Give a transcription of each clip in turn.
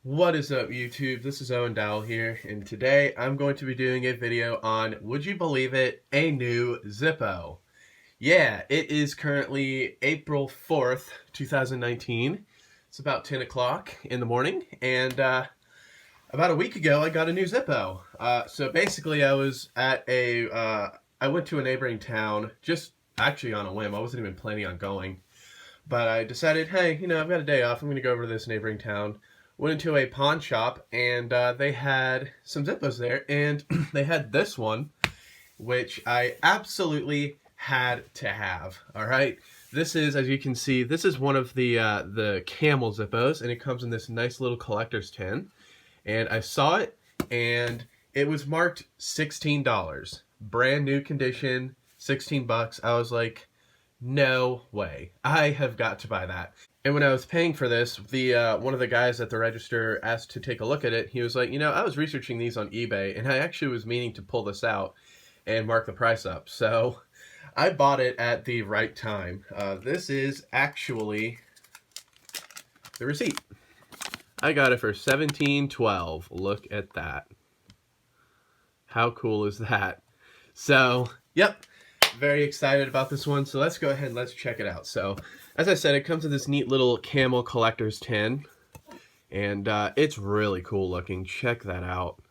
What is up, YouTube? This is Owen Dowell here, and today I'm going to be doing a video on, would you believe it, a new Zippo. Yeah, it is currently April 4th, 2019. It's about 10 o'clock in the morning, and about a week ago I got a new Zippo. So basically I went to a neighboring town, just actually on a whim. I wasn't even planning on going. But I decided, hey, I've got a day off. I'm going to go over to this neighboring town. Went into a pawn shop, and they had some Zippos there, and they had this one, which I absolutely had to have. All right, this is, as you can see, this is one of the Camel Zippos, and it comes in this nice little collector's tin. And I saw it, and it was marked $16, brand new condition, 16 bucks. I was like, no way. I have got to buy that. And when I was paying for this, the one of the guys at the register asked to take a look at it. He was like, I was researching these on eBay, and I actually was meaning to pull this out and mark the price up. So I bought it at the right time. This is actually the receipt. I got it for $17.12. Look at that. How cool is that? So, yep. Very excited about this one, so let's go ahead and let's check it out. So, as I said, it comes in this neat little Camel collector's tin, and it's really cool looking. Check that out.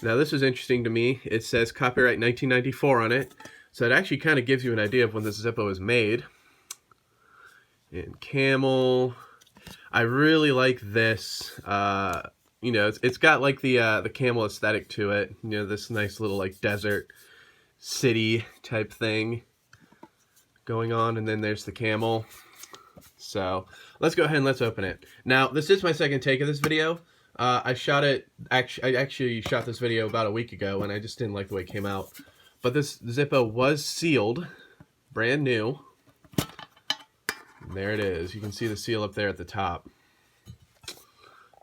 Now, this is interesting to me. It says copyright 1994 on it, so it actually kind of gives you an idea of when this Zippo was made. And Camel, I really like this. It's got like the Camel aesthetic to it. This nice little like desert city type thing going on, and then there's the Camel. So let's go ahead and let's open it. Now, this is my second take of this video. I actually shot this video about a week ago, and I just didn't like the way it came out. But this Zippo was sealed, brand new. There it is. You can see the seal up there at the top.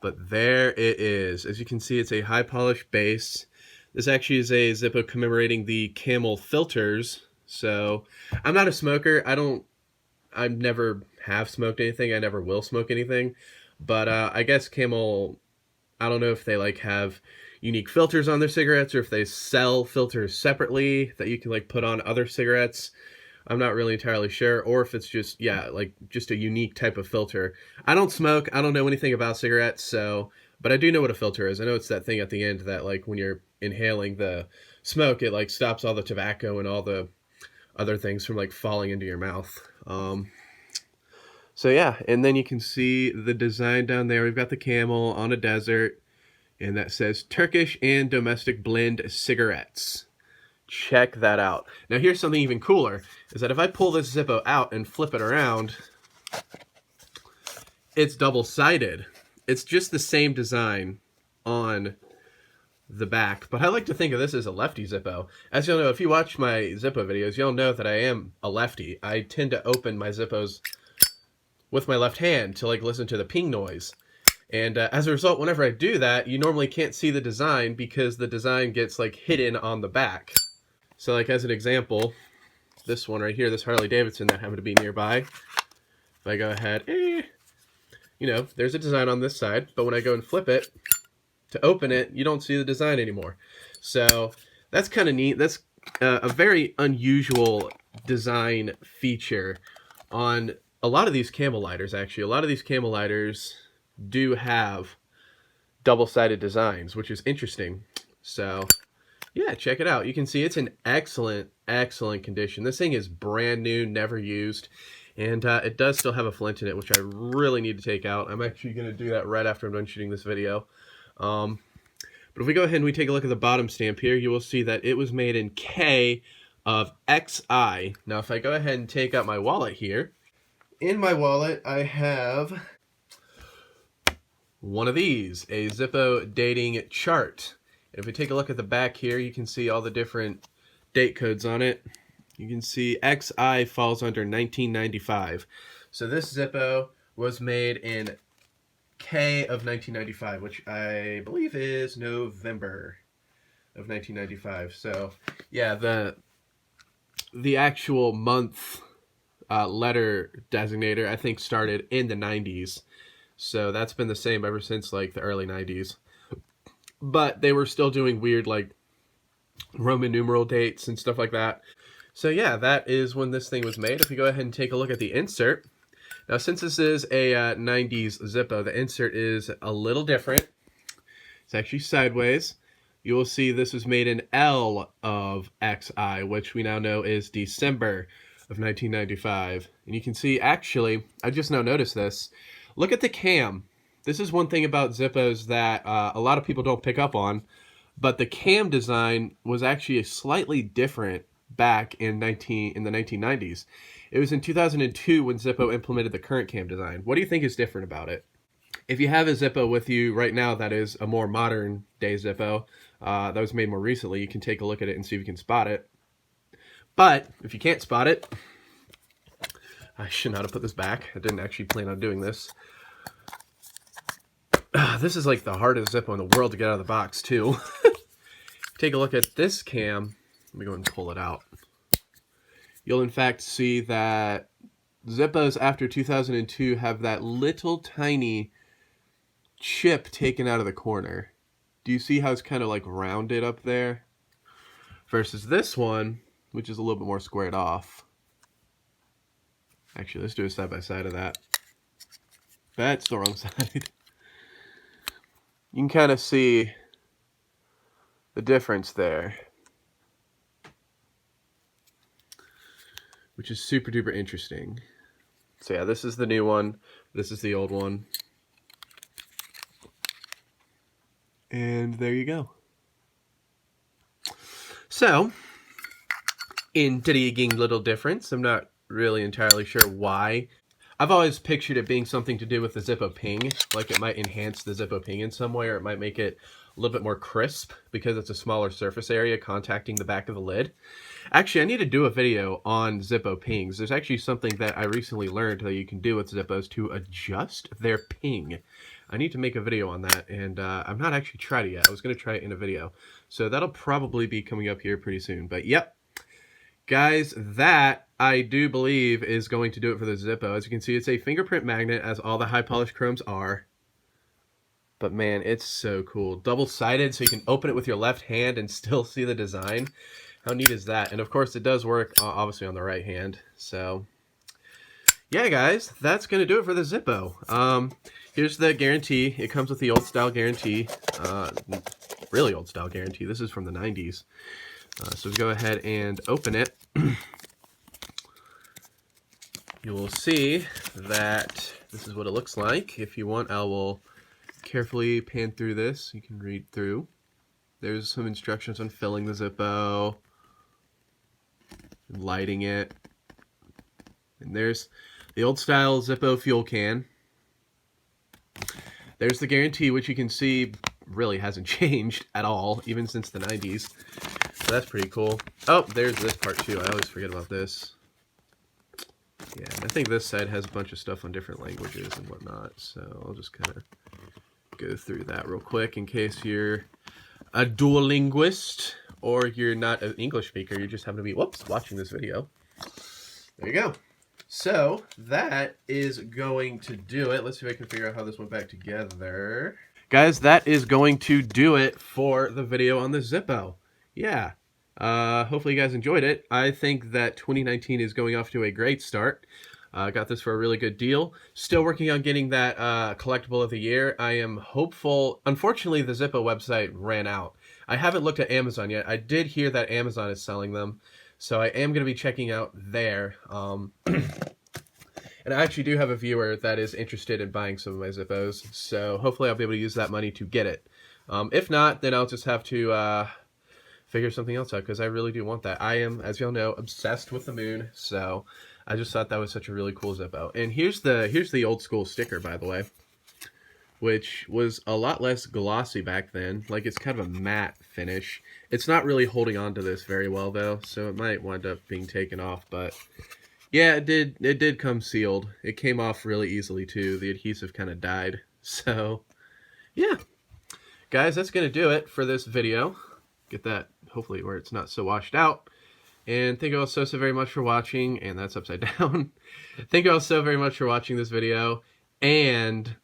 But there it is. As you can see, it's a high polished base. This actually is a Zippo commemorating the Camel filters. So, I'm not a smoker. I never have smoked anything. I never will smoke anything. But I guess Camel, I don't know if they like have unique filters on their cigarettes or if they sell filters separately that you can like put on other cigarettes. I'm not really entirely sure. Or if it's just, just a unique type of filter. I don't smoke. I don't know anything about cigarettes, so... But I do know what a filter is. I know it's that thing at the end that, like, when you're inhaling the smoke, it, like, stops all the tobacco and all the other things from, like, falling into your mouth. So, yeah. And then you can see the design down there. We've got the Camel on a desert. And that says Turkish and Domestic Blend Cigarettes. Check that out. Now, here's something even cooler. Is that if I pull this Zippo out and flip it around, it's double-sided. It's just the same design on the back, but I like to think of this as a lefty Zippo. As you'll know, if you watch my Zippo videos, you'll know that I am a lefty. I tend to open my Zippos with my left hand to like listen to the ping noise. And as a result, whenever I do that, you normally can't see the design because the design gets like hidden on the back. So like as an example, this one right here, this Harley Davidson that happened to be nearby. If I go ahead, there's a design on this side, but when I go and flip it to open it, you don't see the design anymore. So that's kind of neat. That's a very unusual design feature on a lot of these Camel lighters, actually. A lot of these Camel lighters do have double-sided designs, which is interesting. So, yeah, check it out. You can see it's in excellent, excellent condition. This thing is brand new, never used. And it does still have a flint in it, which I really need to take out. I'm actually going to do that right after I'm done shooting this video. But if we go ahead and we take a look at the bottom stamp here, you will see that it was made in K of XI. Now, if I go ahead and take out my wallet here, in my wallet I have one of these, a Zippo dating chart. And if we take a look at the back here, you can see all the different date codes on it. You can see XI falls under 1995. So this Zippo was made in K of 1995, which I believe is November of 1995. So, yeah, the actual month letter designator, I think, started in the 90s. So that's been the same ever since like the early 90s. But they were still doing weird like Roman numeral dates and stuff like that. So yeah, that is when this thing was made. If we go ahead and take a look at the insert. Now since this is a 90s Zippo, the insert is a little different. It's actually sideways. You will see this was made in L of XI, which we now know is December of 1995. And you can see, actually, I just now noticed this. Look at the cam. This is one thing about Zippos that a lot of people don't pick up on, but the cam design was actually slightly different back in the 1990s. It was in 2002 when Zippo implemented the current cam design. What do you think is different about it? If you have a Zippo with you right now that is a more modern day Zippo that was made more recently, you can take a look at it and see if you can spot it. But if you can't spot it, I should not have put this back. I didn't actually plan on doing this. This is like the hardest Zippo in the world to get out of the box too. Take a look at this cam. Let me go ahead and pull it out. You'll in fact see that Zippos after 2002 have that little tiny chip taken out of the corner. Do you see how it's kind of like rounded up there? Versus this one, which is a little bit more squared off. Actually, let's do a side by side of that. That's the wrong side. You can kind of see the difference there, which is super duper interesting. So yeah, this is the new one. This is the old one. And there you go. So, intriguing little difference. I'm not really entirely sure why. I've always pictured it being something to do with the Zippo ping, like it might enhance the Zippo ping in some way, or it might make it a little bit more crisp because it's a smaller surface area contacting the back of the lid. Actually, I need to do a video on Zippo pings. There's actually something that I recently learned that you can do with Zippos to adjust their ping. I need to make a video on that, and I've not actually tried it yet. I was going to try it in a video. So that'll probably be coming up here pretty soon. But yep, guys, that I do believe is going to do it for the Zippo. As you can see, it's a fingerprint magnet, as all the high polished chromes are. But man, it's so cool. Double-sided, so you can open it with your left hand and still see the design. How neat is that? And of course, it does work obviously on the right hand. So yeah, guys, that's going to do it for the Zippo. Here's the guarantee. It comes with the old style guarantee. Really old style guarantee. This is from the 90s. So go ahead and open it. You will see that this is what it looks like. If you want, I will carefully pan through this. You can read through. There's some instructions on filling the Zippo, lighting it, and there's the old style Zippo fuel can. There's the guarantee, which you can see really hasn't changed at all, even since the 90s. So that's pretty cool. Oh, there's this part too. I always forget about this. Yeah, I think this side has a bunch of stuff on different languages and whatnot. So I'll just kind of go through that real quick in case you're a dual linguist or you're not an English speaker. You just happen to be, whoops, watching this video. There you go. So that is going to do it. Let's see if I can figure out how this went back together. Guys, that is going to do it for the video on the Zippo. Yeah. Hopefully you guys enjoyed it. I think that 2019 is going off to a great start. Got this for a really good deal. Still working on getting that collectible of the year. I am hopeful. Unfortunately, the Zippo website ran out. I haven't looked at Amazon yet. I did hear that Amazon is selling them, so I am going to be checking out there. And I actually do have a viewer that is interested in buying some of my Zippos, so hopefully I'll be able to use that money to get it. If not, then I'll just have to figure something else out, because I really do want that. I am, as y'all know, obsessed with the moon, so I just thought that was such a really cool Zippo. And here's the old school sticker, by the way, which was a lot less glossy back then. Like, it's kind of a matte finish. It's not really holding on to this very well, though, so it might wind up being taken off, but yeah, it did come sealed. It came off really easily, too. The adhesive kind of died. So, yeah. Guys, that's going to do it for this video. Get that, hopefully, where it's not so washed out. And thank you all so very much for watching. And that's upside down. Thank you all so very much for watching this video. And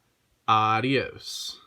Adios.